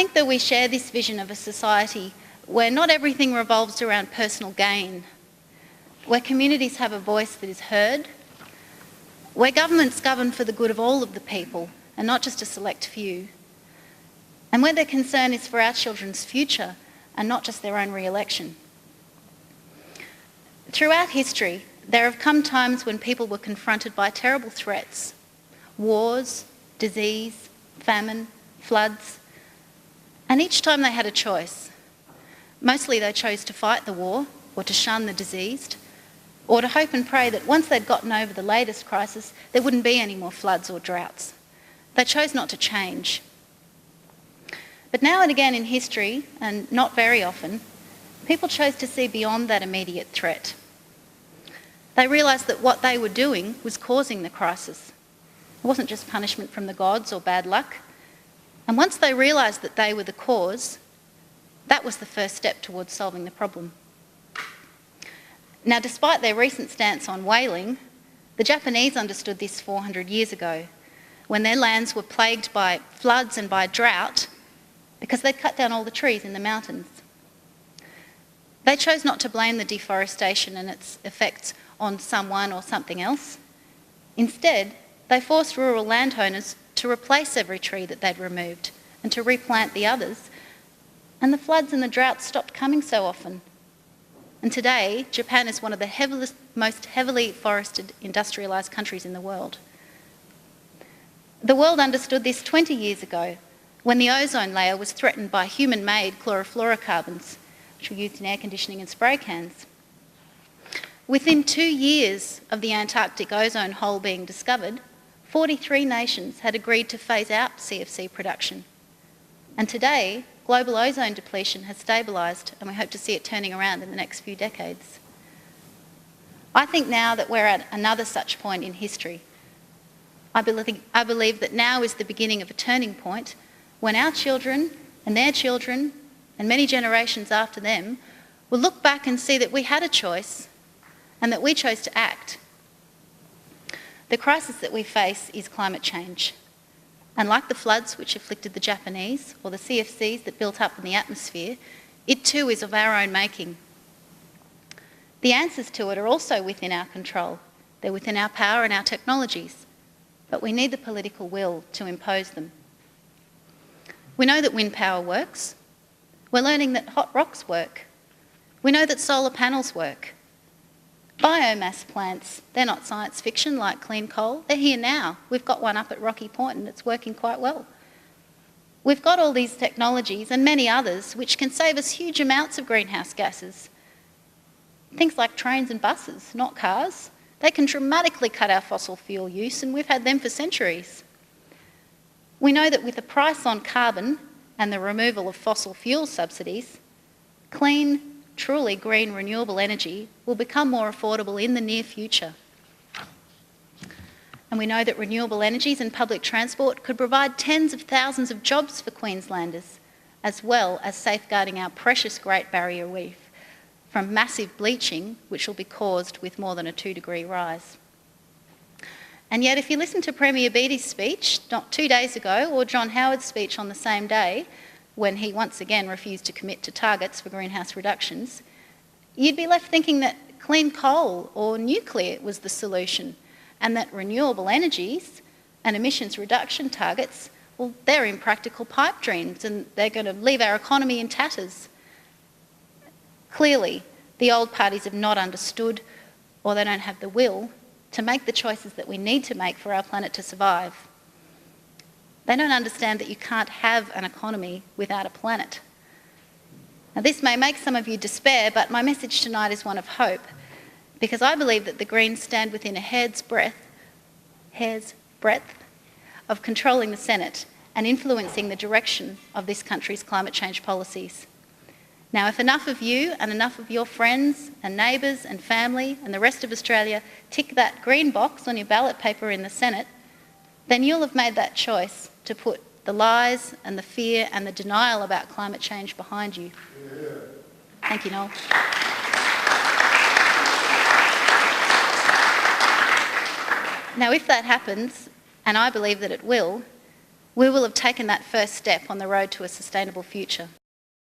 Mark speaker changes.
Speaker 1: think that we share this vision of a society where not everything revolves around personal gain, where communities have a voice that is heard, where governments govern for the good of all of the people and not just a select few, and where their concern is for our children's future and not just their own re-election. Throughout history, there have come times when people were confronted by terrible threats: wars, disease, famine, floods, and each time they had a choice. Mostly they chose to fight the war or to shun the diseased, or to hope and pray that once they'd gotten over the latest crisis, there wouldn't be any more floods or droughts. They chose not to change. But now and again in history, and not very often, people chose to see beyond that immediate threat. They realised that what they were doing was causing the crisis. It wasn't just punishment from the gods or bad luck. And once they realised that they were the cause, that was the first step towards solving the problem. Now, despite their recent stance on whaling, the Japanese understood this 400 years ago, when their lands were plagued by floods and by drought because they'd cut down all the trees in the mountains. They chose not to blame the deforestation and its effects on someone or something else. Instead, they forced rural landowners to replace every tree that they'd removed and to replant the others, and the floods and the droughts stopped coming so often. And today, Japan is one of the most heavily forested industrialised countries in the world. The world understood this 20 years ago, when the ozone layer was threatened by human-made chlorofluorocarbons, which were used in air conditioning and spray cans. Within 2 years of the Antarctic ozone hole being discovered, 43 nations had agreed to phase out CFC production. And today, global ozone depletion has stabilised, and we hope to see it turning around in the next few decades. I think now that we're at another such point in history. I believe that now is the beginning of a turning point when our children and their children and many generations after them will look back and see that we had a choice and that we chose to act. The crisis that we face is climate change. And like the floods which afflicted the Japanese or the CFCs that built up in the atmosphere, it too is of our own making. The answers to it are also within our control. They're within our power and our technologies. But we need the political will to impose them. We know that wind power works. We're learning that hot rocks work. We know that solar panels work. Biomass plants, they're not science fiction like clean coal. They're here now. We've got one up at Rocky Point and it's working quite well. We've got all these technologies and many others which can save us huge amounts of greenhouse gases. Things like trains and buses, not cars. They can dramatically cut our fossil fuel use, and we've had them for centuries. We know that with the price on carbon and the removal of fossil fuel subsidies, clean, truly green renewable energy will become more affordable in the near future. And we know that renewable energies and public transport could provide tens of thousands of jobs for Queenslanders, as well as safeguarding our precious Great Barrier Reef from massive bleaching, which will be caused with more than a 2-degree rise. And yet, if you listen to Premier Beattie's speech not 2 days ago, or John Howard's speech on the same day, when he once again refused to commit to targets for greenhouse reductions, you'd be left thinking that clean coal or nuclear was the solution, and that renewable energies and emissions reduction targets, well, they're impractical pipe dreams and they're going to leave our economy in tatters. Clearly, the old parties have not understood, or they don't have the will, to make the choices that we need to make for our planet to survive. They don't understand that you can't have an economy without a planet. Now, this may make some of you despair, but my message tonight is one of hope, because I believe that the Greens stand within a hair's breadth of controlling the Senate and influencing the direction of this country's climate change policies. Now, if enough of you and enough of your friends and neighbours and family and the rest of Australia tick that green box on your ballot paper in the Senate, then you'll have made that choice to put the lies and the fear and the denial about climate change behind you. Yeah. Thank you, Noel. Now, if that happens, and I believe that it will, we will have taken that first step on the road to a sustainable future.